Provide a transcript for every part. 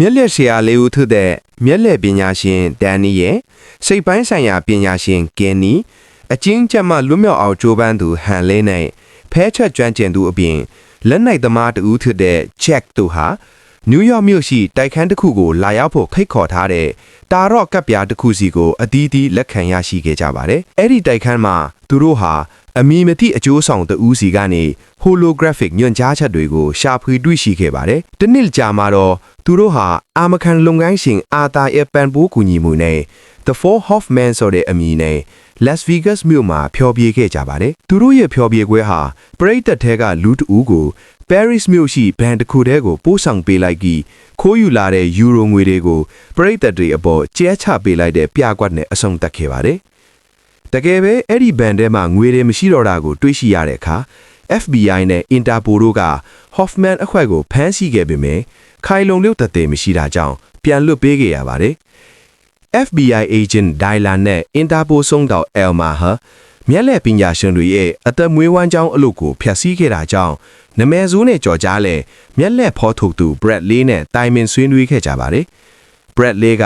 မျက်လက်ဆရာလေးဦးထုတဲ့မျက်လက်ပညာရှင်ဒန်နီရဲ့စိတ်ပိုင်းဆိုင်ရာပညာရှင်ကင်နီအချင်းချက်မှလွတ်မြောက်အောင်ကြိုးပမ်းသူဟန်လေးနဲ့ဖဲချက်ကျွမ်းကျင်သူအပြင်လက်နိုင်သမားတူထုတဲ့ချက်တို့ဟာနယူးယောက်မြို့ရှိတိုက်ခန်းတစ်ခုကိုလာရောက်ဖို့ဖိတ်ခေါ်ထားတဲ့တာရော့ကပ်ပြားတစ်ခုစီကိုအသီးသီးလက်ခံရရှိခဲ့ကြပါတယ်။အဲ့ဒီတိုက်ခန်းမှာသူတို့ဟာအမီမတိအကျိုးဆောင်တဦးစီကနေ holographic ညွှန်ကြားချက်တွေကိုရှာဖွေတွေ့ရှိခဲ့ပါတယ်။တနစ်ကြာမှာတော့သူတို့ဟာအာမခံလုပ်ငန်းရှင်အာတာရဲ့ပန်ပိုးကူညီမှုနဲ့ The Four Hoffman ဆိုတဲ့အမည်နဲ့ Las Vegas မြို့မှာဖျော်ဖြေခဲ့ကြပါတယ်။သူတို့ရဲ့ဖျော်ဖြေပွဲဟာပရိသတ်ထဲကလူတဦးကို Paris မြို့ရှိဘန်တစ်ခုတည်းကိုပို့ဆောင်ပေးလိုက်ပြီးခိုးယူလာတဲ့ယူရိုငွေတွေကိုပရိသတ်တွေအပေါ်ကျဲချပေးလိုက်တဲ့ပြကွက်နဲ့အဆုံးသတ်ခဲ့ပါတယ်။တကယ်ပဲအဲ့ဒီဘန်ထဲမှာငွေတွေမရှိတော့တာကိုတွေးရှိရတဲ့အခါ FBI နဲ့ Interpol တို့က Hoffman အဖွဲ့ကိုဖမ်းဆီးခဲ့ပေမဲ့ခိုင်လုံလို့တည်မရှိတာကြောင့်ပြန်လွတ်ပေးခဲ့ရပါတယ်။ FBI agent Dylan နဲ့ Interpol ဆုံးတော် Elma ဟာမျက်လက်ပညာရှင်တွေရဲ့အသက်မွေးဝမ်းကြောင်းအလုပ်ကိုဖျက်ဆီးခဲ့တာကြောင့်နမဲဆိုးနဲ့ကြော်ကြားလဲမျက်လက်ဖော်ထုတ်သူ Bradley နဲ့တိုင်ပင်ဆွေးနွေးခဲ့ကြပါတယ်။ Bradley က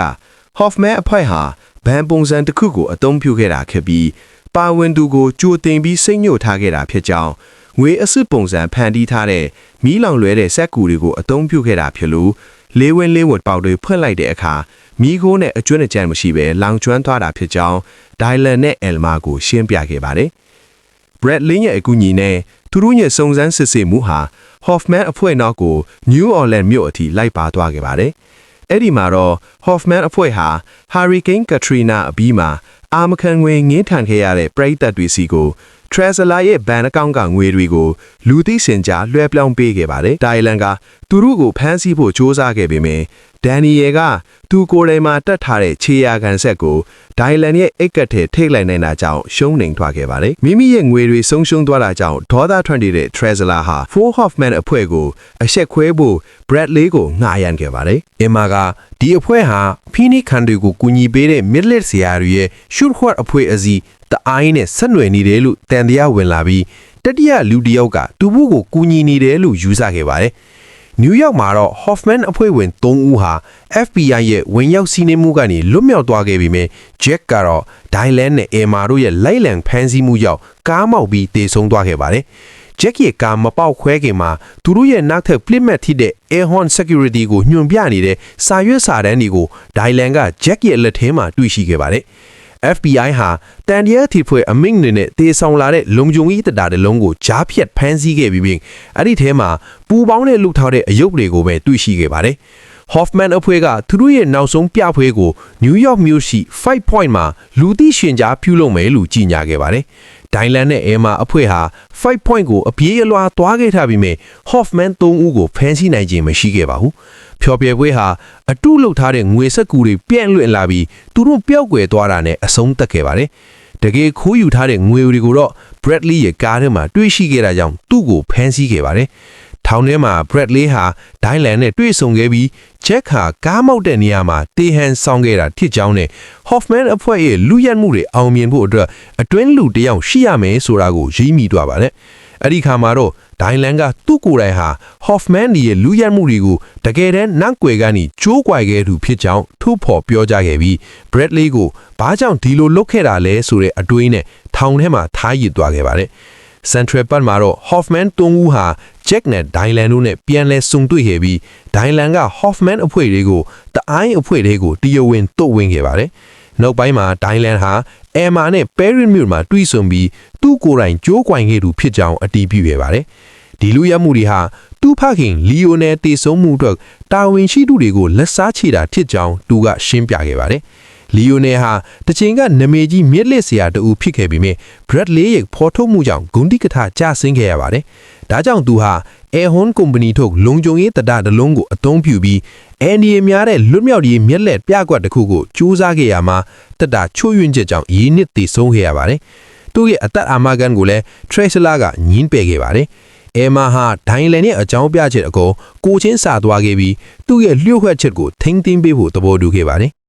Hoffman အဖွဲ့ဟာဘန်ပုံစံတစ်ခုကိုအသုံးပြုခဲ့တာဖြစ်ပြီးပါဝင်သူကိုကြိုတင်ပြီးစိတ်ညှို့ထားခဲ့တာဖြစ်ကြောင်းငွေအစစ်ပုံစံဖန်တီးထားတဲ့မီးလောင်လွဲတဲ့စက်ကူတွေကိုအသုံးပြုခဲ့တာဖြစ်လို့လေးဝင်းလေးဝတ်ပေါက်တွေဖွင့်လိုက်တဲ့အခါမီးခိုးနဲ့အကျွမ်းအကြမ်းမရှိဘဲလောင်ကျွမ်းသွားတာဖြစ်ကြောင်း Dylan နဲ့ Elma ကိုရှင်းပြခဲ့ပါတယ်။ Bradley ရဲ့အကူအညီနဲ့သူတို့ရဲ့စုံစမ်းစစ်ဆေးမှုဟာ Hoffman အဖွဲ့နောက်ကို New Orleans မြို့အထိလိုက်ပါသွားခဲ့ပါတယ်။အဲ့ဒီမှာတော့ Hoffman အဖွဲ့ဟာ Hurricane Katrina အပြီးမှာအာမခံငွေငင်းထန်ခဲ့ရတဲ့ပရိသတ်တွေစီကို Trezor ရဲ့ဘဏ်အကောင့်ကငွေတွေကိုလူသိရှင်ကြားလွှဲပြောင်းပေးခဲ့ပါတယ်။ Dylan ကသူတို့ကိုဖမ်းဆီးဖို့ကြိုးစားခဲ့ပေမယ့်Daniel ကသူကိုယ်တိုင်မှတက်ထားတဲ့ခြေရာခံဆက်ကို Dylan ရဲ့အိတ်ကတ်ထဲထိတ်လိုက်နိုင်တာကြောင့်ရှုံးနိမ်သွားခဲ့ပါတယ်။မိမိရဲ့ငွေတွေဆုံးရှုံးသွားတာကြောင့်ဒေါသထွက်နေတဲ့ Trezor ဟာ Four Hoffman အဖွဲ့ကိုအဆက်ခွဲဖို့ Bradley ကိုငှားရမ်းခဲ့ပါတယ်။ Emma ကဒီအဖွဲ့ဟာဖိနိခန်တွေကိုကူညီပေးတဲ့ Midlet ဆရာတွေရဲ့ Shootward အဖွဲ့အစည်းတအိုင်းနဲ့ဆက်နွယ်နေတယ်လို့တန်တရားဝင်လာပြီးတတိယလူတစ်ယောက်ကသူ့ကိုကူညီနေတယ်လို့ယူဆခဲ့ပါတယ်။ နယူးယောက်မှာတော့ Hoffman အဖွဲ့ဝင်3ဦးဟာ FBI ရဲ့ဝင်ရောက်စီးနင်းမှုကနေလွတ်မြောက်သွားခဲ့ပေမဲ့ Jack ကတော့ Dylan နဲ့ Emma တို့ရဲ့လိုက်လံဖမ်းဆီးမှုကြောင့်ကားမောက်ပြီးတေဆုံးသွားခဲ့ပါတယ်။ Jack ရဲ့ကားမပေါက်ခွဲခင်မှာသူတို့ရဲ့နောက်ထပ် Plymouth ထိတဲ့ Airhorn Security ကိုညွှန်ပြနေတဲ့စာရွက်စာတမ်းတွေကို Dylan က Jack ရဲ့လက်ထဲမှာတွေ့ရှိခဲ့ပါတယ်။ FBI ဟာတန်တရားထီဖွဲ့အမိန့်နဲ့တေဆောင်လာတဲ့လုံခြုံရေးတပ်သားတစ်လုံးကိုကြားဖြတ်ဖမ်းဆီးခဲ့ပြီးအဲ့ဒီထဲမှာပူပေါင်းတဲ့လူထောက်တဲ့အယုတ်တွေကိုပဲတွေ့ရှိခဲ့ပါတယ်။ Hoffman အဖွဲ့ကသူတို့ရဲ့နောက်ဆုံးပြပွဲကို New York မြို့ရှိ Five Point မှာလူသိရှင်ကြားပြုလုပ်မယ်လို့ကြေညာခဲ့ပါတယ်။ Dylan နဲ့ Emma အဖွဲ့ဟာ Five Point ကိုအပြေးအလွှာသွားခဲ့ထားပြီးHoffman 3ဦးကိုဖမ်းဆီးနိုင်ခြင်းမရှိခဲ့ပါဘူး။ဖျော်ဖြေပွဲဟာအတုလုပ်ထားတဲ့ငွေစက်ကူတွေပြန့်လွင့်လာပြီးသူတို့ပျောက်ကွယ်သွားတာနဲ့အဆုံးသတ်ခဲ့ပါတယ်။တကယ်ခိုးယူထားတဲ့ငွေတွေကိုတော့ Bradley ရဲ့ကားထဲမှာတွေ့ရှိခဲ့တာကြောင့်သူ့ကိုဖမ်းဆီးခဲ့ပါတယ်။ထောင်ထဲမှာ Bradley ဟာ Dylan နဲ့တွေ့ဆုံခဲ့ပြီး Jack ဟာကားမောက်တဲ့နေရာမှာတေဟန်ဆောင်ခဲ့တာဖြစ်ကြောင်းနဲ့ Hoffman အဖွဲ့ရဲ့လူရက်မှုတွေအောင်မြင်ဖို့အတွက်အတွင်းလူတယောက်ရှိရမယ်ဆိုတာကိုရိပ်မိသွားပါတယ်။အဲ့ဒီခါမှာတော့ Dylan ကသူ့ကိုယ်တိုင်ဟာ Hoffman ရဲ့လူရက်မှုတွေကိုတကယ်တမ်းနောက်ွယ်ကနေကြိုးကွယ်ခဲ့သူဖြစ်ကြောင်းထုတ်ဖော်ပြောကြားခဲ့ပြီး Bradley ကိုဘာကြောင့်ဒီလိုလုပ်ခဲ့တာလဲဆိုတဲ့အတွေးနဲ့ထောင်ထဲမှာထားရစ်သွားခဲ့ပါတယ်။ Central Park မှာတော့ Hoffman 3ဦးဟာ Jack နဲ့ Dylan တို့နဲ့ပြန်လဲဆုံတွေ့ခဲ့ပြီး Dylan က Hoffman အဖွဲ့တွေကိုတအိုင်းအဖွဲ့တွေကိုတရားဝင်တုတ်ဝင်ခဲ့ပါတယ်။နောက်ပိုင်းမှာ Dylan ဟာ Emma နဲ့ Paris မြို့မှာတွေ့ဆုံပြီးသူ့ကိုယ်တိုင်ကြိုးကွယ်ခဲ့သူဖြစ်ကြောင်းအတည်ပြုခဲ့ပါတယ်။ဒီလူရမှုတွေဟာသူ့ဖခင်လီယိုနယ်တေဆုံးမှုအတွက်တာဝန်ရှိသူတွေကိုလက်စားချေတာဖြစ်ကြောင်းသူကရှင်းပြခဲ့ပါတယ်။လီယိုနယ်ဟာတချိန်ကနာမည်ကြီးမြစ်လက်ဆရာတူဖြစ်ခဲ့ပြီးBradley ရဲ့ဖော်ထုတ်မှုကြောင့်ဂုဏ်တိကထကျဆင်းခဲ့ရပါတယ်။ဒါကြောင့်သူဟာ Airhorn Company ထုတ်လုံခြုံရေးတပ်သားတစ်လုံးကိုအသုံးပြုပြီးအန်ဒီရများတဲ့လွတ်မြောက်ရေးမျက်လက်ပြကွက်တစ်ခုကိုစူးစမ်းခဲ့ရမှာတပ်တာချို့ယွင်းချက်ကြောင့်ရေးနစ်တေဆုံးခဲ့ရပါတယ်။သူ့ရဲ့အသက်အာမခံကိုလည်း Trezor ကညှင်းပယ်ခဲ့ပါတယ်။ Emma ဟာ Dylan ရဲ့အကြောင်းပြချက်အကုန်ကိုချင်းစာသွားခဲ့ပြီးသူ့ရဲ့လျှို့ဝှက်ချက်ကိုထိန်းသိမ်းပေးဖို့သဘောတူခဲ့ပါတယ်